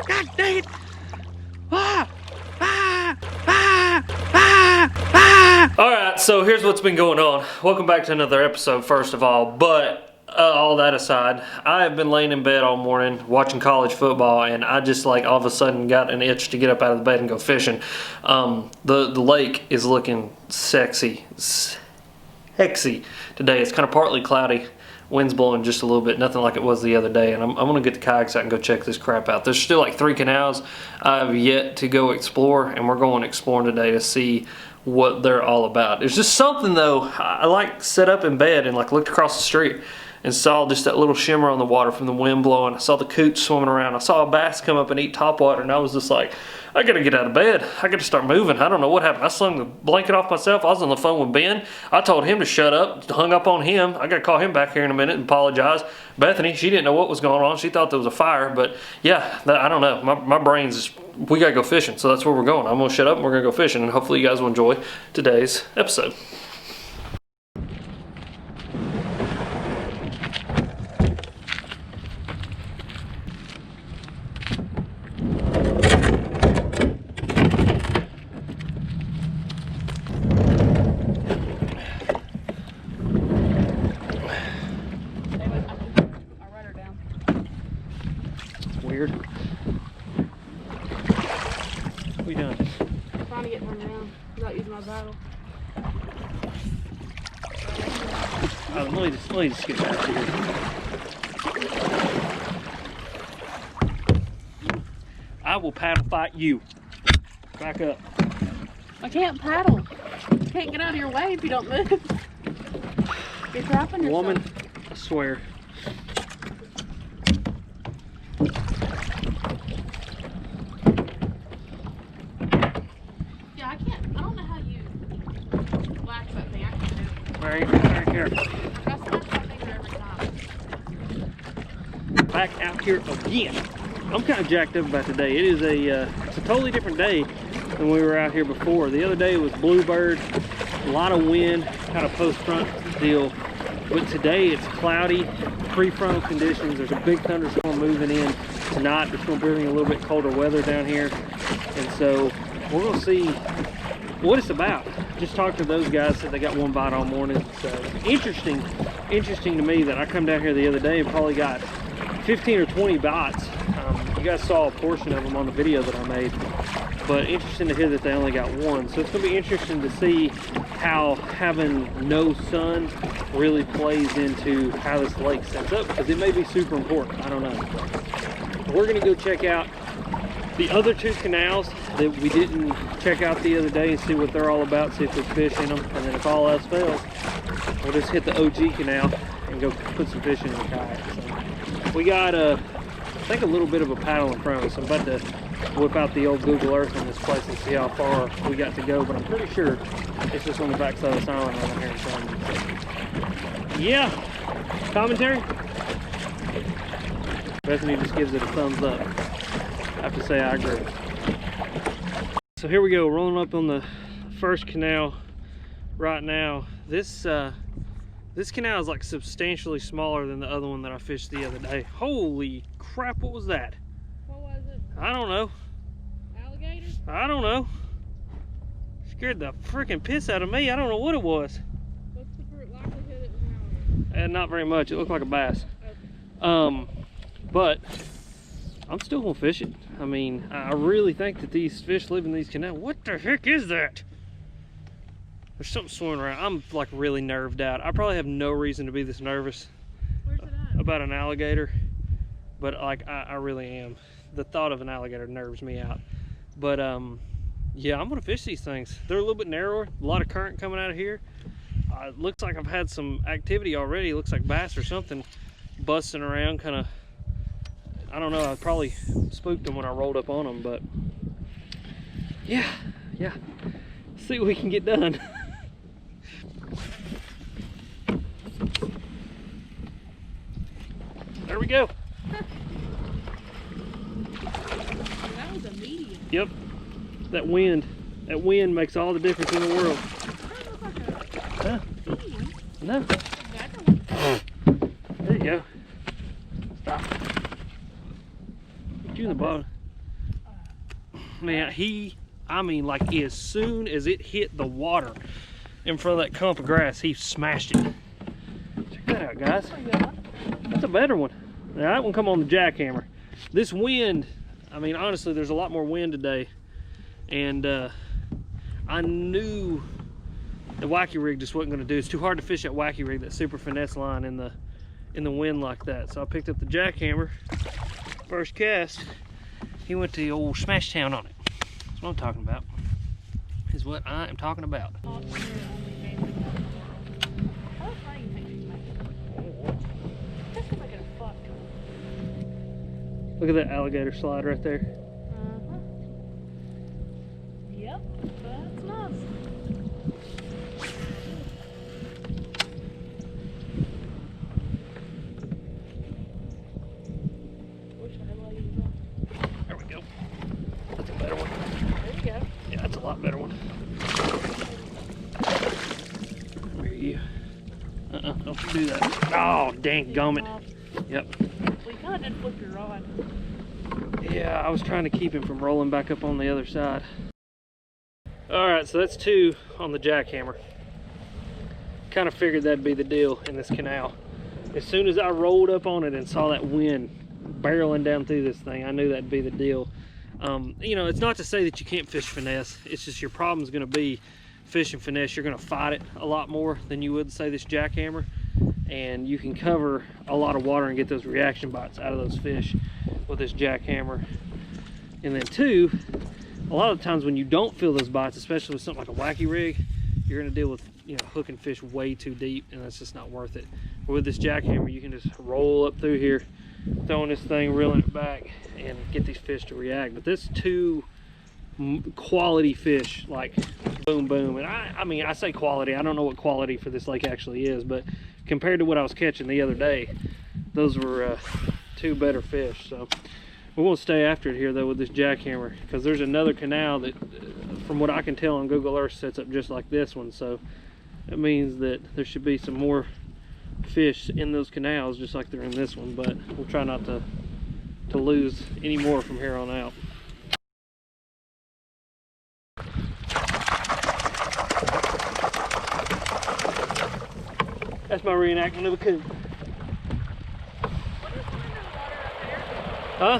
God dang it! Ah! Ah! Ah! Ah! Ah! Alright, so here's what's been going on. Welcome back to another episode, first of all. But all that aside, I have been laying in bed all morning watching college football, and I just like all of a sudden got an itch to get up out of the bed and go fishing. The lake is looking sexy today. It's kind of partly cloudy. Wind's blowing just a little bit, nothing like it was the other day, and I'm gonna get the kayaks out and go check this crap out. There's still like 3 canals I've yet to go explore, and we're going exploring today to see what they're all about. There's just something though, I like sat up in bed and like looked across the street and saw just that little shimmer on the water from the wind blowing. I saw the coots swimming around. I saw a bass come up and eat topwater, and I was just like, I gotta get out of bed. I gotta start moving. I don't know what happened. I slung the blanket off myself. I was on the phone with Ben. I told him to shut up, hung up on him. I gotta call him back here in a minute and apologize. Bethany, she didn't know what was going on. She thought there was a fire, but yeah, I don't know. My brain's just, we gotta go fishing, so that's where we're going. I'm gonna shut up and we're gonna go fishing, and hopefully you guys will enjoy today's episode. Weird. What are you doing? I'm trying to get one down without using my paddle. Let me just get back here. I will paddle fight you. Back up. I can't paddle. I can't get out of your way if you don't move. You're trapping yourself. Woman, I swear. Yeah, I can't. I don't know how you wax that thing. I can't do it. Very careful. I smash that finger every time. Back out here again. I'm kind of jacked up about today. It is it's a totally different day than we were out here before. The other day was bluebird, a lot of wind, kind of post-front deal. But today it's cloudy, prefrontal conditions. There's a big thunderstorm moving in tonight. It's going to bring a little bit colder weather down here. And so we're going to see what it's about. Just talked to those guys, said they got one bite all morning. So interesting to me that I come down here the other day and probably got 15 or 20 bites. You guys saw a portion of them on the video that I made, but interesting to hear that they only got one. So it's going to be interesting to see how having no sun really plays into how this lake sets up, because it may be super important. I don't know. We're going to go check out the other 2 canals that we didn't check out the other day and see what they're all about, see if there's fish in them, and then if all else fails, we'll just hit the OG canal and go put some fish in the kayak. So we got I think a little bit of a paddle in front of us. I'm about to whip out the old Google Earth on this place and see how far we got to go, but I'm pretty sure it's just on the backside of this island over here in front of me. Yeah, commentary? Bethany just gives it a thumbs up. I have to say I agree. So here we go, rolling up on the first canal right now. This canal is like substantially smaller than the other one that I fished the other day. Holy crap, what was that? What was it? I don't know. Alligator? I don't know. Scared the freaking piss out of me. I don't know what it was. What's the likelihood it was an alligator? And not very much. It looked like a bass. Okay. But I'm still gonna fish it. I mean, I really think that these fish live in these canals. What the heck is that? There's something swimming around. I'm like really nerved out. I probably have no reason to be this nervous about an alligator, but like I really am. The thought of an alligator nerves me out. But yeah, I'm gonna fish these things. They're a little bit narrower, a lot of current coming out of here. It looks like I've had some activity already. It looks like bass or something busting around, kind of. I don't know, I probably spooked them when I rolled up on them, but yeah, see what we can get done. There we go. That was a medium. Yep, that wind makes all the difference in the world. Huh? No. There you go. Stop. Get you in the bottom. Man, I mean, like as soon as it hit the water in front of that clump of grass, he smashed it. Check that out, guys. That's a better one. Now, that one come on the jackhammer. This wind, I mean, honestly, there's a lot more wind today. And I knew the wacky rig just wasn't gonna do. It's too hard to fish that wacky rig, that super finesse line in the wind like that. So I picked up the jackhammer. First cast, he went to the old smash town on it. That's what I'm talking about. Is what I am talking about. Look at that alligator slide right there. Yep, that's nice. There we go. That's a better one. There you go. Yeah, that's a lot better one. Where are you? Don't do that. Oh, dang gummit. Yep. Well, you kind of did flip your rod. Yeah, I was trying to keep him from rolling back up on the other side. All right, so that's 2 on the jackhammer. Kind of figured that'd be the deal in this canal. As soon as I rolled up on it and saw that wind barreling down through this thing, I knew that'd be the deal. You know, it's not to say that you can't fish finesse. It's just your problem's gonna be fishing finesse. You're gonna fight it a lot more than you would, say, this jackhammer. And you can cover a lot of water and get those reaction bites out of those fish with this jackhammer. And then 2, a lot of times when you don't feel those bites, especially with something like a wacky rig, you're gonna deal with, you know, hooking fish way too deep, and that's just not worth it. But with this jackhammer, you can just roll up through here, throwing this thing, reeling it back, and get these fish to react. But this 2 quality fish, like boom boom, and I mean, I say quality, I don't know what quality for this lake actually is, but compared to what I was catching the other day, those were 2 better fish. So we're gonna stay after it here though with this jackhammer, because there's another canal that, from what I can tell on Google Earth, sets up just like this one. So that means that there should be some more fish in those canals just like they're in this one, but we'll try not to lose any more from here on out. That's my reenactment of a coon. What is going in the water up there? Huh?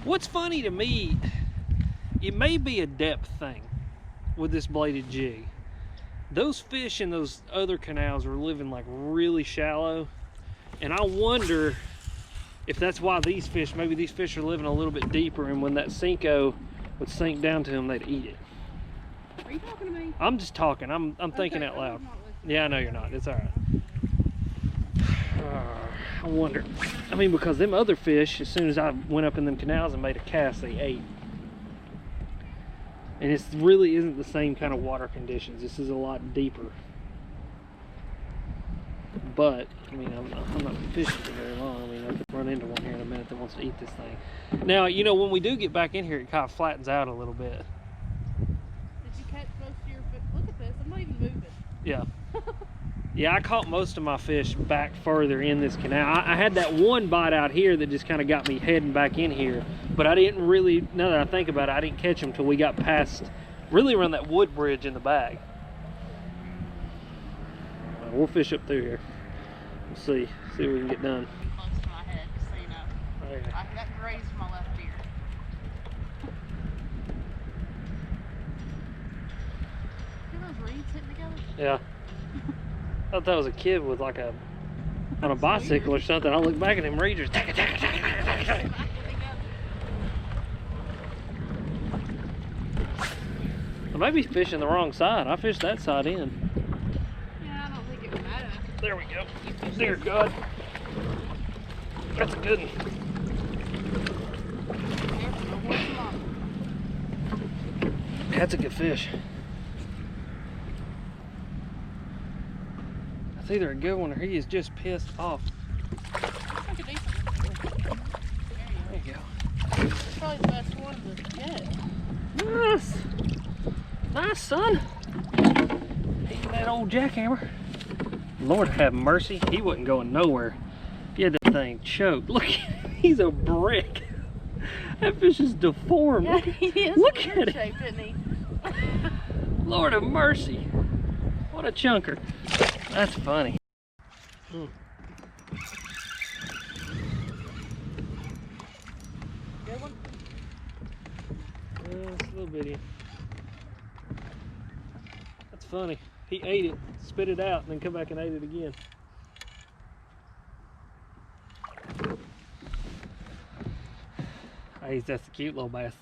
What's funny to me, it may be a depth thing with this bladed jig. Those fish in those other canals are living like really shallow, and I wonder if that's why these fish, maybe these fish are living a little bit deeper, and when that Cinco would sink down to them, they'd eat it. Are you talking to me? I'm just talking. I'm thinking out loud. Yeah, I know you're not. It's all right. I wonder. I mean, because them other fish, as soon as I went up in them canals and made a cast, they ate. And it really isn't the same kind of water conditions. This is a lot deeper. But, I mean, I'm not fishing for very long. I mean, I could run into one here in a minute that wants to eat this thing. Now, you know, when we do get back in here, it kind of flattens out a little bit. Did you catch most of your fish? Look at this, I'm not even moving. Yeah. Yeah, I caught most of my fish back further in this canal. I had that one bite out here that just kind of got me heading back in here. But I didn't really, now that I think about it, I didn't catch them until we got past, really around that wood bridge in the back. We'll fish up through here. We'll see what we can get done. Close to my head, just so you know. Okay. I got grazed my left ear. See those reeds hitting together? Yeah. I thought that was a kid with like on a bicycle or something. I look back at him, reeds just I may be fishing the wrong side. I fished that side in. Yeah, I don't think it would matter. There we go. Dear God. That's a good one. That's a good fish. That's either a good one or he is just pissed off. That's a decent one. There you go. It's probably the best one of the yet. Nice. Nice, son. Eating that old jackhammer. Lord have mercy, he wasn't going nowhere. He had that thing choked. Look at him, he's a brick. That fish is deformed. Yeah, he is. Look at shape, isn't he? Lord have mercy. What a chunker. That's funny. Good one. It's a little bitty. That's funny. He ate it, spit it out, and then come back and ate it again. Hey, that's a cute little bass.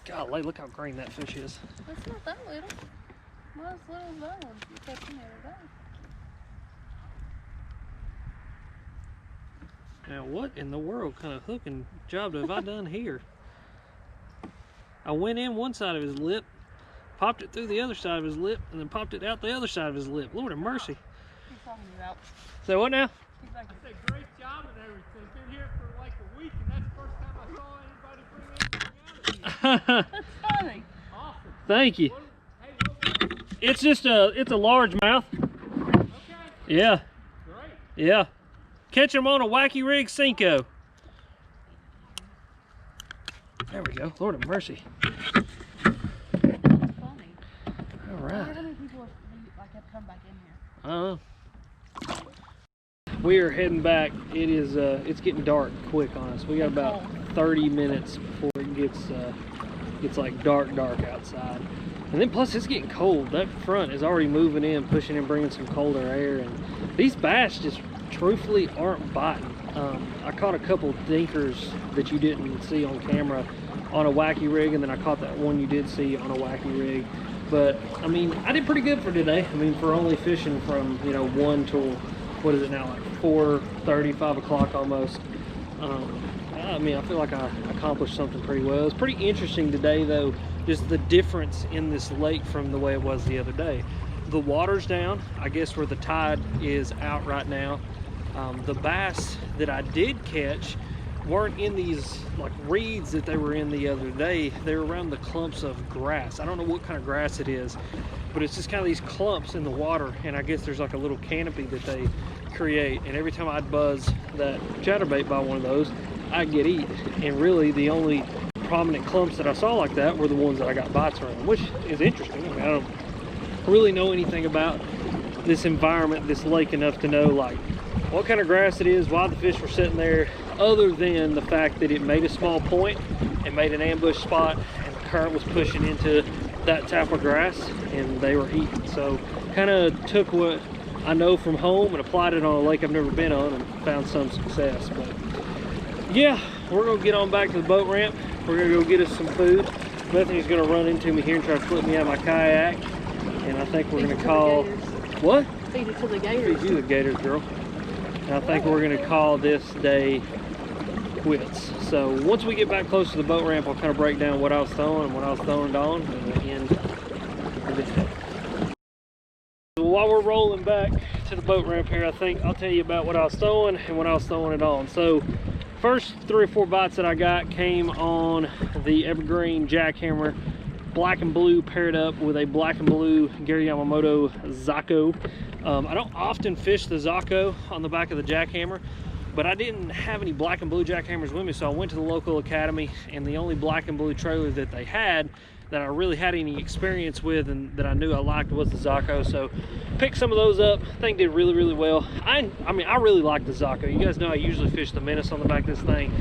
Golly, look how green that fish is. It's not that little. Not as little as that one you catch the other day. Now, what in the world kind of hooking job have I done here? I went in one side of his lip, popped it through the other side of his lip, and then popped it out the other side of his lip. Lord have mercy. He's talking about. Say what now? He's like, It's a great job and everything. Been here for like a week, and that's the first time I saw anybody bring anything out of here. that's funny. Awesome. Thank you. Hey, what? It's just it's a largemouth. Okay. Yeah, Great. yeah. Catch them on a wacky rig Cinco. There we go. Lord have mercy. That's funny. All I wonder right. how many people have come back in here. We are heading back. It is it's getting dark quick on us. We got about 30 minutes before it gets like dark outside. And then plus it's getting cold. That front is already moving in, pushing and bringing some colder air, and these bass just truthfully aren't biting. I caught a couple dinkers that you didn't see on camera on a wacky rig, and then I caught that one you did see on a wacky rig. But I mean, I did pretty good for today. I mean, for only fishing from 1 till, what is it now, like 4:30, 5 o'clock almost. I mean, I feel like I accomplished something pretty well. It's pretty interesting today though, just the difference in this lake from the way it was the other day. The water's down, I guess, where the tide is out right now. The bass that I did catch weren't in these like reeds that they were in the other day. They were around the clumps of grass. I don't know what kind of grass it is, but it's just kind of these clumps in the water, and I guess there's like a little canopy that they create, and every time I'd buzz that chatterbait by one of those, I'd get eat. And really the only prominent clumps that I saw like that were the ones that I got bites around, which is interesting. I mean, I don't really know anything about this environment, this lake, enough to know like what kind of grass it is, why the fish were sitting there, other than the fact that it made a small point and made an ambush spot, and the current was pushing into that type of grass and they were eating. So kind of took what I know from home and applied it on a lake I've never been on and found some success. But yeah, we're gonna get on back to the boat ramp. We're gonna go get us some food. Bethany's gonna run into me here and try to flip me out of my kayak, and I think we're gonna call, what? Feed it to the gators. Feed you the gators, girl. And I think we're gonna call this day quits. So once we get back close to the boat ramp, I'll kind of break down what I was throwing and what I was throwing it on, and we'll end this day. So while we're rolling back to the boat ramp here, I think I'll tell you about what I was throwing and what I was throwing it on. So first 3 or 4 bites that I got came on the evergreen jackhammer, black and blue, paired up with a black and blue Gary Yamamoto Zako. I don't often fish the Zako on the back of the jackhammer, but I didn't have any black and blue jackhammers with me, so I went to the local academy, and the only black and blue trailer that they had that I really had any experience with and that I knew I liked was the Zako. So picked some of those up. I think did really well. I mean, I really like the Zako. You guys know I usually fish the Menace on the back of this thing,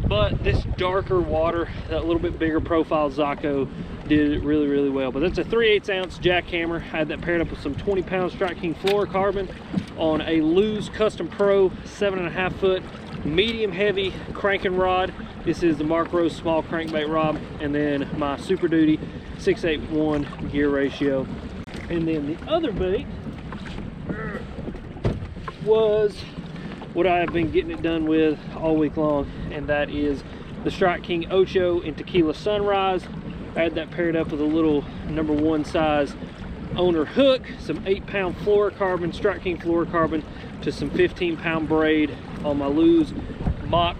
but this darker water, that little bit bigger profile Zako did it really well. But that's a 3/8 ounce jackhammer. I had that paired up with some 20-pound Strike King fluorocarbon on a Lew's Custom Pro 7.5 foot medium heavy cranking rod. This is the Mark Rose small crankbait rod, and then my Super Duty 681 gear ratio. And then the other bait was what I have been getting it done with all week long, and that is the Strike King Ocho and Tequila Sunrise. I had that paired up with a little #1 size owner hook, some 8-pound fluorocarbon, Strike King fluorocarbon, to some 15-pound braid on my Lew's Mach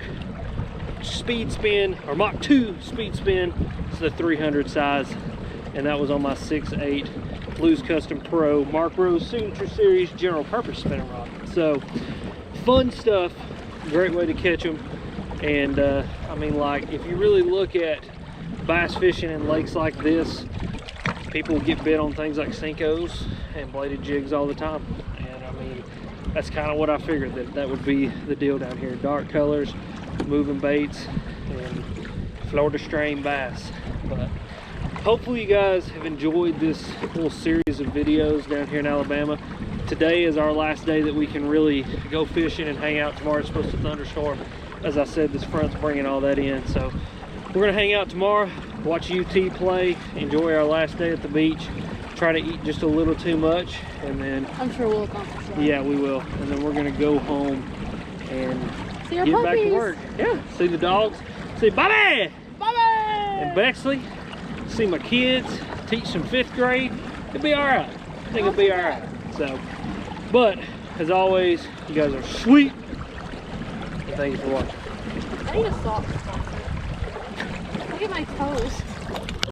speed spin, or Mach 2 speed spin. It's the 300 size, and that was on my 6/8 Blues Custom Pro Mark Rose Signature Series general purpose spinning rod. So fun stuff, great way to catch them. And I mean, like, if you really look at bass fishing in lakes like this, people get bit on things like Senkos and bladed jigs all the time. And I mean, that's kind of what I figured, that would be the deal down here. Dark colors, moving baits, and Florida strain bass. But hopefully you guys have enjoyed this little series of videos down here in Alabama. Today is our last day that we can really go fishing and hang out. Tomorrow it's supposed to thunderstorm. As I said, this front's bringing all that in. So we're gonna hang out tomorrow, watch UT play, enjoy our last day at the beach, try to eat just a little too much, and then I'm sure we'll accomplish that. yeah, we will. And then we're gonna go home and See our get puppies. back to work. Yeah, see the dogs, see Bobby Bye-bye. and Bexley, see my kids, teach some 5th grade. It'll be all right. I think it'll be all right. So, but as always, you guys are sweet. And thank you for watching. I need a sock. Look at my toes.